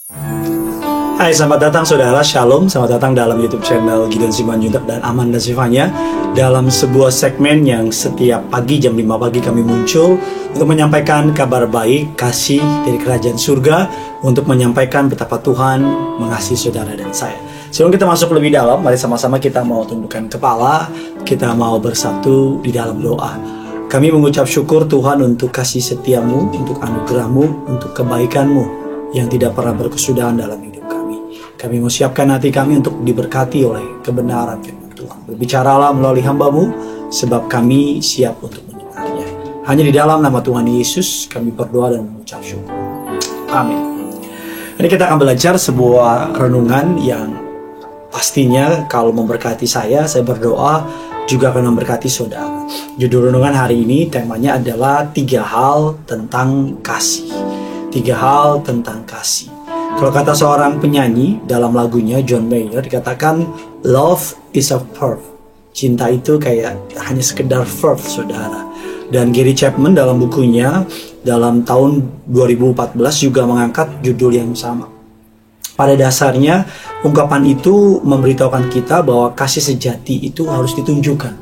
Hai, selamat datang saudara, Shalom. Selamat datang dalam YouTube channel Gideon Simanjuntak dan Amanda Sivanya, dalam sebuah segmen yang setiap pagi jam 5 pagi kami muncul untuk menyampaikan kabar baik, kasih dari kerajaan surga, untuk menyampaikan betapa Tuhan mengasihi saudara dan saya. Sebelum kita masuk lebih dalam, mari sama-sama kita mau tundukkan kepala, kita mau bersatu di dalam doa. Kami mengucap syukur Tuhan untuk kasih setiamu, untuk anugerahmu, untuk kebaikanmu yang tidak pernah berkesudahan dalam hidup kami. Kami mau siapkan hati kami untuk diberkati oleh kebenaran firman Tuhan. Berbicaralah melalui hamba-Mu, sebab kami siap untuk mendengarnya. Hanya di dalam nama Tuhan Yesus kami berdoa dan mengucap syukur. Amin. Ini kita akan belajar sebuah renungan yang pastinya kalau memberkati saya berdoa juga akan memberkati saudara. Judul renungan hari ini temanya adalah 3 hal tentang kasih. 3 hal tentang kasih. Kalau kata seorang penyanyi dalam lagunya John Mayer, dikatakan love is a verb. Cinta itu kayak hanya sekedar verb, saudara. Dan Gary Chapman dalam bukunya dalam tahun 2014 juga mengangkat judul yang sama. Pada dasarnya ungkapan itu memberitahukan kita bahwa kasih sejati itu harus ditunjukkan.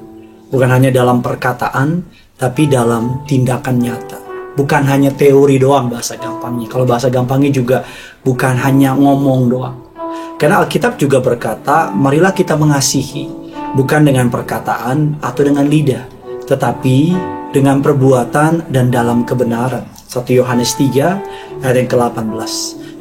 Bukan hanya dalam perkataan, tapi dalam tindakan nyata. Bukan hanya teori doang bahasa gampangnya. Kalau bahasa gampangnya juga bukan hanya ngomong doang. Karena Alkitab juga berkata, marilah kita mengasihi, bukan dengan perkataan atau dengan lidah, tetapi dengan perbuatan dan dalam kebenaran. 1 Yohanes 3 ayat yang ke-18.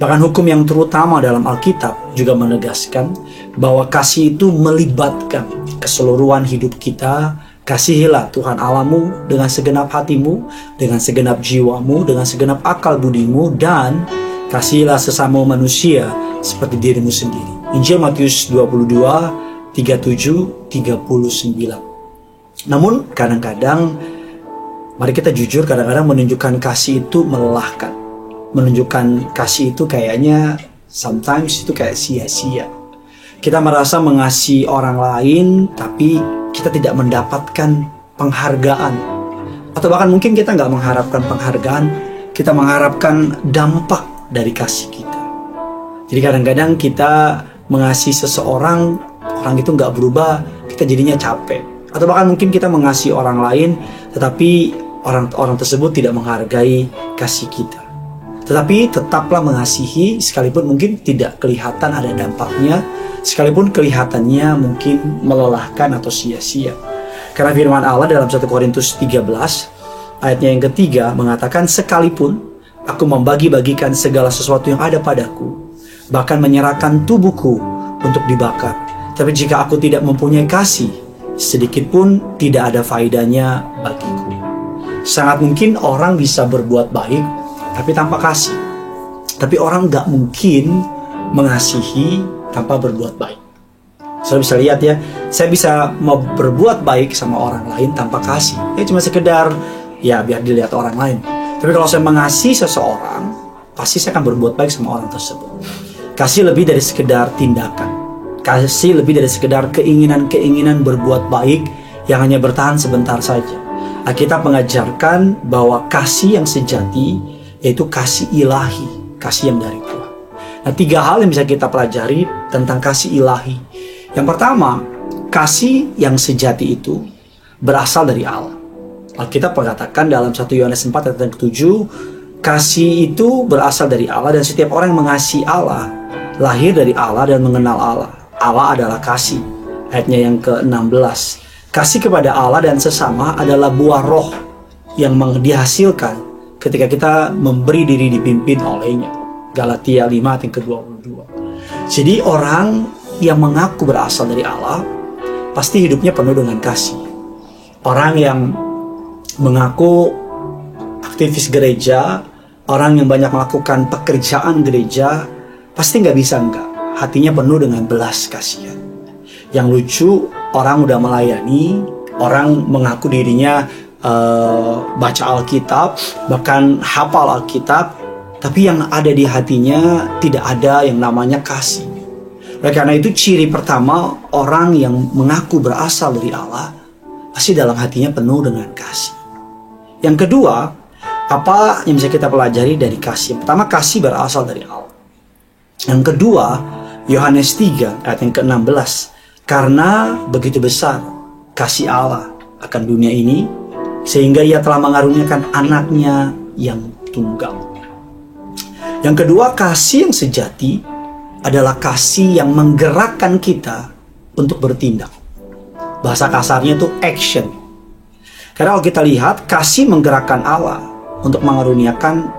Bahkan hukum yang terutama dalam Alkitab juga menegaskan bahwa kasih itu melibatkan keseluruhan hidup kita. Kasihilah Tuhan Allahmu dengan segenap hatimu, dengan segenap jiwamu, dengan segenap akal budimu, dan kasihilah sesama manusia seperti dirimu sendiri. Injil Matius 22, 37, 39. Namun kadang-kadang, mari kita jujur, kadang-kadang menunjukkan kasih itu melelahkan. Menunjukkan kasih itu kayaknya sometimes itu kayak sia-sia. Kita merasa mengasihi orang lain, tapi kita tidak mendapatkan penghargaan. Atau bahkan mungkin kita nggak mengharapkan penghargaan, kita mengharapkan dampak dari kasih kita. Jadi kadang-kadang kita mengasihi seseorang, orang itu nggak berubah, kita jadinya capek. Atau bahkan mungkin kita mengasihi orang lain, tetapi orang tersebut tidak menghargai kasih kita. Tetapi tetaplah mengasihi, sekalipun mungkin tidak kelihatan ada dampaknya, sekalipun kelihatannya mungkin melelahkan atau sia-sia. Karena firman Allah dalam 1 Korintus 13 ayatnya yang ketiga mengatakan, sekalipun aku membagi-bagikan segala sesuatu yang ada padaku, bahkan menyerahkan tubuhku untuk dibakar, tapi jika aku tidak mempunyai kasih, sedikit pun tidak ada faedahnya bagiku. Sangat mungkin orang bisa berbuat baik tapi tanpa kasih. Tapi orang gak mungkin mengasihi tanpa berbuat baik. Saya bisa lihat ya, saya bisa mau berbuat baik sama orang lain tanpa kasih. Ya cuma sekedar ya biar dilihat orang lain. Tapi kalau saya mengasihi seseorang, pasti saya akan berbuat baik sama orang tersebut. Kasih lebih dari sekedar tindakan. Kasih lebih dari sekedar keinginan-keinginan berbuat baik yang hanya bertahan sebentar saja. Alkitab mengajarkan bahwa kasih yang sejati yaitu kasih ilahi, kasih yang dari Tuhan. Nah, 3 hal yang bisa kita pelajari tentang kasih ilahi. Yang pertama, kasih yang sejati itu berasal dari Allah. Alkitab mengatakan dalam 1 Yohanes 4 ayat 7, kasih itu berasal dari Allah, dan setiap orang yang mengasihi Allah lahir dari Allah dan mengenal Allah. Allah adalah kasih. Ayatnya yang ke-16. Kasih kepada Allah dan sesama adalah buah roh yang dihasilkan ketika kita memberi diri dipimpin olehnya. Galatia 5 ayat yang ke-22. Jadi orang yang mengaku berasal dari Allah pasti hidupnya penuh dengan kasih. Orang yang mengaku aktivis gereja, orang yang banyak melakukan pekerjaan gereja, pasti nggak bisa enggak. Hatinya penuh dengan belas kasihan. Yang lucu, orang udah melayani, orang mengaku dirinya baca Alkitab, bahkan hafal Alkitab, tapi yang ada di hatinya tidak ada yang namanya kasih. Oleh karena itu, ciri pertama orang yang mengaku berasal dari Allah pasti dalam hatinya penuh dengan kasih. Yang kedua, apa yang bisa kita pelajari dari kasih? Pertama, kasih berasal dari Allah. Yang kedua, Yohanes 3 ayat yang ke-16. Karena begitu besar kasih Allah akan dunia ini, sehingga ia telah mengaruniakan anaknya yang tunggal. Yang kedua, kasih yang sejati adalah kasih yang menggerakkan kita untuk bertindak. Bahasa kasarnya itu action. Karena kalau kita lihat, kasih menggerakkan Allah untuk mengaruniakan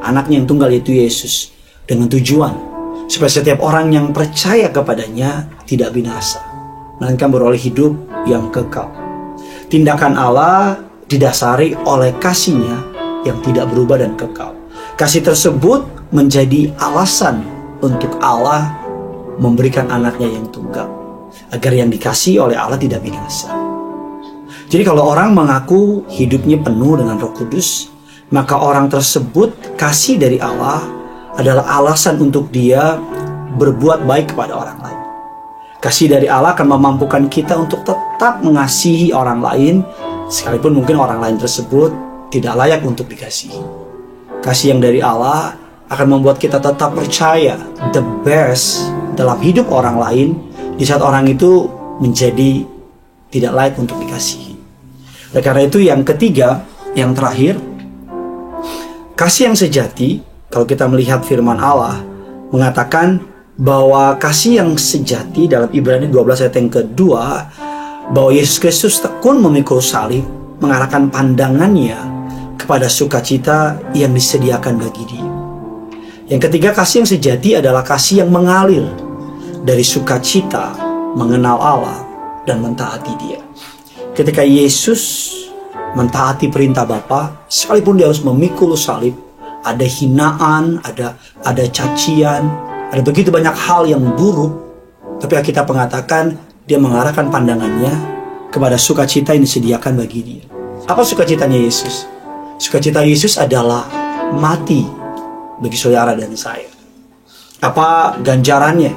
anaknya yang tunggal, yaitu Yesus, dengan tujuan supaya setiap orang yang percaya kepadanya tidak binasa, melainkan beroleh hidup yang kekal. Tindakan Allah didasari oleh kasih-Nya yang tidak berubah dan kekal. Kasih tersebut menjadi alasan untuk Allah memberikan anaknya yang tunggal, agar yang dikasihi oleh Allah tidak binasa. Jadi kalau orang mengaku hidupnya penuh dengan Roh Kudus, maka orang tersebut kasih dari Allah adalah alasan untuk dia berbuat baik kepada orang lain. Kasih dari Allah akan memampukan kita untuk tetap mengasihi orang lain, sekalipun mungkin orang lain tersebut tidak layak untuk dikasihi. Kasih yang dari Allah akan membuat kita tetap percaya the best dalam hidup orang lain, di saat orang itu menjadi tidak layak untuk dikasihi. Oleh karena itu, yang ketiga, yang terakhir, kasih yang sejati, kalau kita melihat firman Allah, mengatakan bahwa kasih yang sejati dalam Ibrani 12 ayat yang kedua, bahwa Yesus Kristus tekun memikul salib, mengarahkan pandangannya kepada sukacita yang disediakan bagi dia. Yang ketiga, kasih yang sejati adalah kasih yang mengalir dari sukacita mengenal Allah dan mentaati dia. Ketika Yesus mentaati perintah Bapa, sekalipun dia harus memikul salib, ada hinaan, ada cacian, ada begitu banyak hal yang buruk, tapi Alkitab mengatakan dia mengarahkan pandangannya kepada sukacita yang disediakan bagi dia. Apa sukacitanya Yesus? Sukacita Yesus adalah mati bagi saudara dan saya. Apa ganjarannya?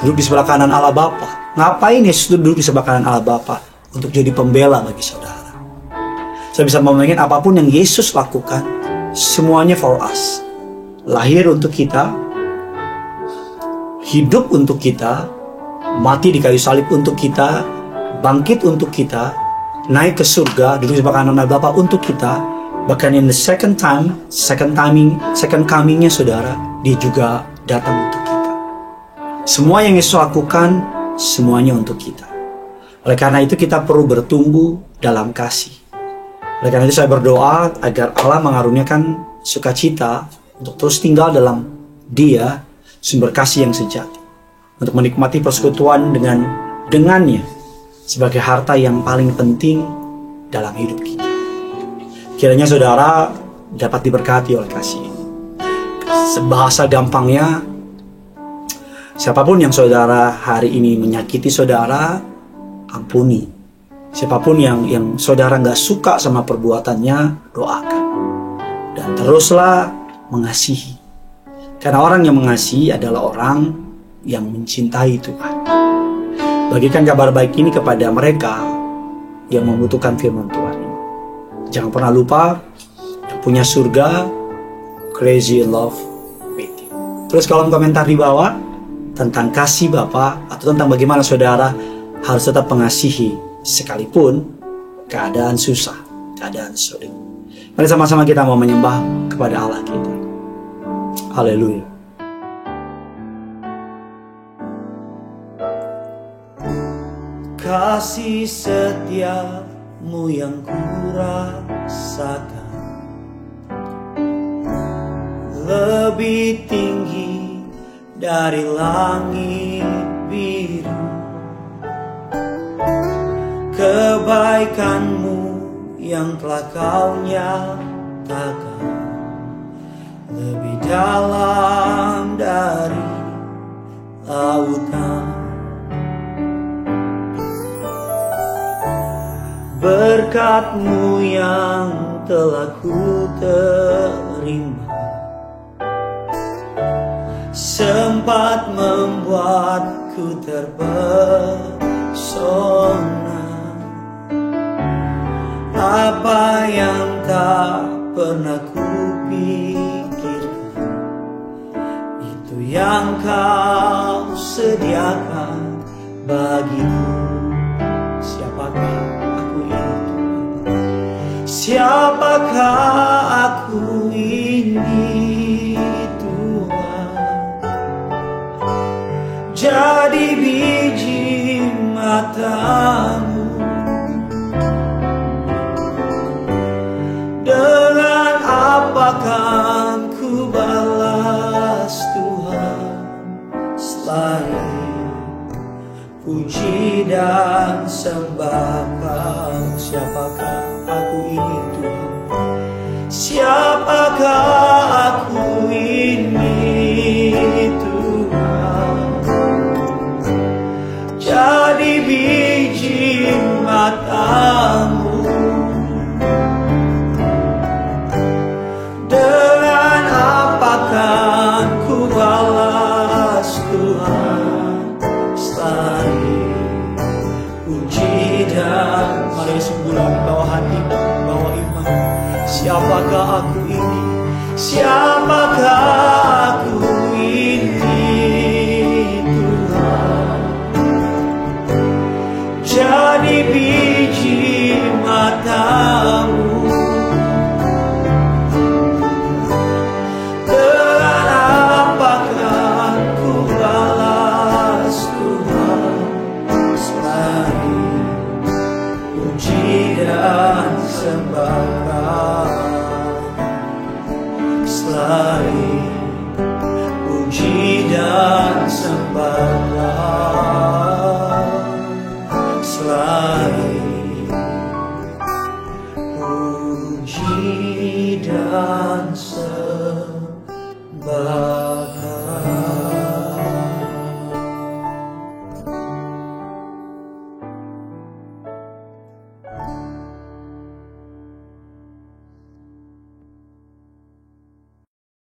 Duduk di sebelah kanan Allah Bapa. Ngapain Yesus duduk di sebelah kanan Allah Bapa? Untuk jadi pembela bagi saudara. Saya bisa membayangkan apapun yang Yesus lakukan, semuanya for us. Lahir untuk kita, hidup untuk kita, mati di kayu salib untuk kita, bangkit untuk kita, naik ke surga, duduk di sebelah kanan Allah Bapa untuk kita. Bahkan in the second coming-nya saudara, dia juga datang untuk kita. Semua yang Yesus lakukan, semuanya untuk kita. Oleh karena itu kita perlu bertumbuh dalam kasih. Oleh karena itu saya berdoa agar Allah mengaruniakan sukacita untuk terus tinggal dalam Dia, sumber kasih yang sejati, untuk menikmati persekutuan dengannya sebagai harta yang paling penting dalam hidup kita. Kiranya saudara dapat diberkati oleh kasih ini. Sebahasa gampangnya, siapapun yang saudara hari ini menyakiti saudara, ampuni. Siapapun yang saudara nggak suka sama perbuatannya, doakan. Dan teruslah mengasihi. Karena orang yang mengasihi adalah orang yang mencintai Tuhan. Bagikan kabar baik ini kepada mereka yang membutuhkan firman Tuhan ini. Jangan pernah lupa, yang punya surga, crazy in love with you. Terus kolom komentar di bawah tentang kasih Bapa, atau tentang bagaimana saudara harus tetap mengasihi sekalipun keadaan susah, keadaan sulit. Mari sama-sama kita mau menyembah kepada Allah kita. Haleluya. Kasih setiamu yang kurasakan lebih tinggi dari langit biru. Kebaikanmu yang telah kau nyatakan lebih dalam dari lautan. Berkat-Mu yang telah ku terima sempat membuatku terpesona. Apa yang tak pernah kupikirkan, itu yang Kau sediakan bagiku. Siapakah aku ini, siapakah aku ini Tuhan? Jadi biji mata-Mu, dengan apakah ku balas Tuhan selain puji dan sembah Kau? Siapakah aku ini Tuhan? Siapakah aku ini Tuhan? Jadi biji mata-Mu, dengan apakah ku balas Tuhan selain puji dan. Mari sebulan bawa hati, bawa iman. Siapakah aku ini? Siapakah aku ini Tuhan? Jadi biji mata-Mu, dengan apakah ku balas Tuhan selain puji dan sembah Kau? Selain puji dan sembah Kau, selain puji dan sembah